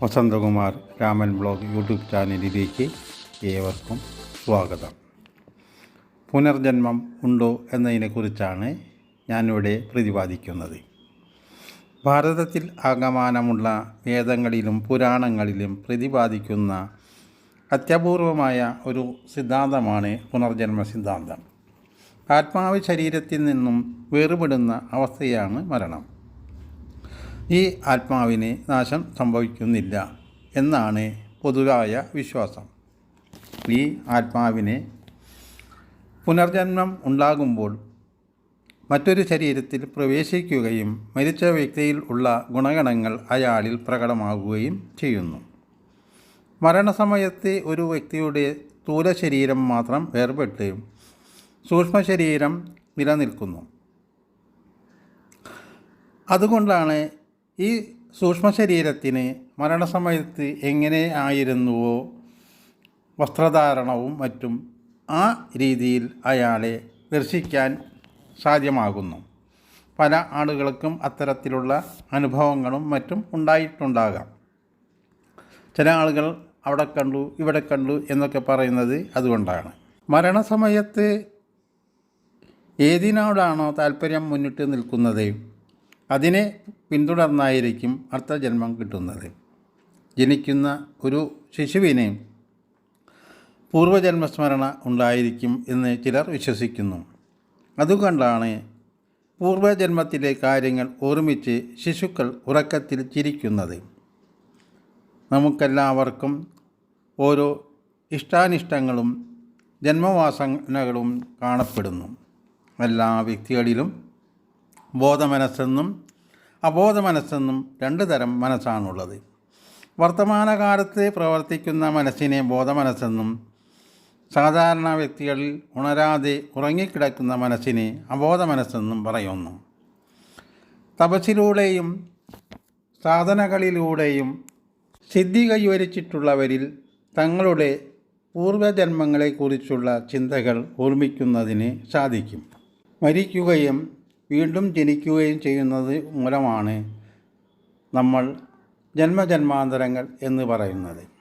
Vasanthakumar Raman blog YouTube ചാനലിലേക്ക് ഏവർക്കും സ്വാഗതം. പുനർജന്മം ഉണ്ടോ എന്നതിനെക്കുറിച്ചാണ് ഞാനിവിടെ പ്രതിപാദിക്കുന്നത്. ഭാരതത്തിൽ ആകമാനമുള്ള വേദങ്ങളിലും പുരാണങ്ങളിലും പ്രതിപാദിക്കുന്ന അത്യപൂർവമായ ഒരു സിദ്ധാന്തമാണ് പുനർജന്മ സിദ്ധാന്തം. ആത്മാവ് ശരീരത്തിൽ നിന്നും വേറുപെടുന്ന അവസ്ഥയാണ് മരണം. ഈ ആത്മാവിന് നാശം സംഭവിക്കുന്നില്ല എന്നാണ് പൊതുവായ വിശ്വാസം. ഈ ആത്മാവിന് പുനർജന്മം ഉണ്ടാകുമ്പോൾ മറ്റൊരു ശരീരത്തിൽ പ്രവേശിക്കുകയും മരിച്ച വ്യക്തിയിൽ ഉള്ള ഗുണഗണങ്ങൾ അയാളിൽ പ്രകടമാകുകയും ചെയ്യുന്നു. മരണസമയത്ത് ഒരു വ്യക്തിയുടെ സ്ഥൂല ശരീരം മാത്രം വേർപെട്ട് സൂക്ഷ്മ ശരീരം നിലനിൽക്കുന്നു. അതുകൊണ്ടാണ് ഈ സൂക്ഷ്മ ശരീരത്തിന് മരണസമയത്ത് എങ്ങനെ ആയിരുന്നുവോ വസ്ത്രധാരണവും മറ്റും ആ രീതിയിൽ അയാളെ ദർശിക്കാൻ സാധ്യമാകുന്നു. പല ആളുകൾക്കും അത്തരത്തിലുള്ള അനുഭവങ്ങളും മറ്റും ഉണ്ടായിട്ടുണ്ടാകാം. ചില ആളുകൾ അവിടെ കണ്ടു ഇവിടെ കണ്ടു എന്നൊക്കെ പറയുന്നത് അതുകൊണ്ടാണ്. മരണസമയത്ത് ഏതിനോടാണോ താല്പര്യം മുന്നിട്ട് നിൽക്കുന്നത് അതിനെ പിന്തുടർന്നായിരിക്കും അടുത്ത ജന്മം കിട്ടുന്നത്. ജനിക്കുന്ന ഒരു ശിശുവിന് പൂർവ്വജന്മസ്മരണ ഉണ്ടായിരിക്കും എന്ന് ചിലർ വിശ്വസിക്കുന്നു. അതുകൊണ്ടാണ് പൂർവ്വജന്മത്തിലെ കാര്യങ്ങൾ ഓർമ്മിച്ച് ശിശുക്കൾ ഉറക്കത്തിൽ ചിരിക്കുന്നത്. നമുക്കെല്ലാവർക്കും ഓരോ ഇഷ്ടാനിഷ്ടങ്ങളും ജന്മവാസനകളും കാണപ്പെടുന്നു. എല്ലാ വ്യക്തികളിലും ബോധമനസ്സെന്നും അബോധമനസ്സെന്നും രണ്ട് തരം മനസ്സാണുള്ളത്. വർത്തമാനകാലത്ത് പ്രവർത്തിക്കുന്ന മനസ്സിനെ ബോധമനസ്സെന്നും സാധാരണ വ്യക്തികളിൽ ഉണരാതെ ഉറങ്ങിക്കിടക്കുന്ന മനസ്സിനെ അബോധമനസ്സെന്നും പറയുന്നു. തപസ്സിലൂടെയും സാധനകളിലൂടെയും സിദ്ധി കൈവരിച്ചിട്ടുള്ളവരിൽ തങ്ങളുടെ പൂർവ്വജന്മങ്ങളെക്കുറിച്ചുള്ള ചിന്തകൾ ഓർമ്മിക്കുന്നതിന് സാധിക്കും. മരിക്കുകയും വീണ്ടും ജനിക്കുകയും ചെയ്യുന്നത് മൂലമാണ് നമ്മൾ ജന്മജന്മാന്തരങ്ങൾ എന്ന് പറയുന്നത്.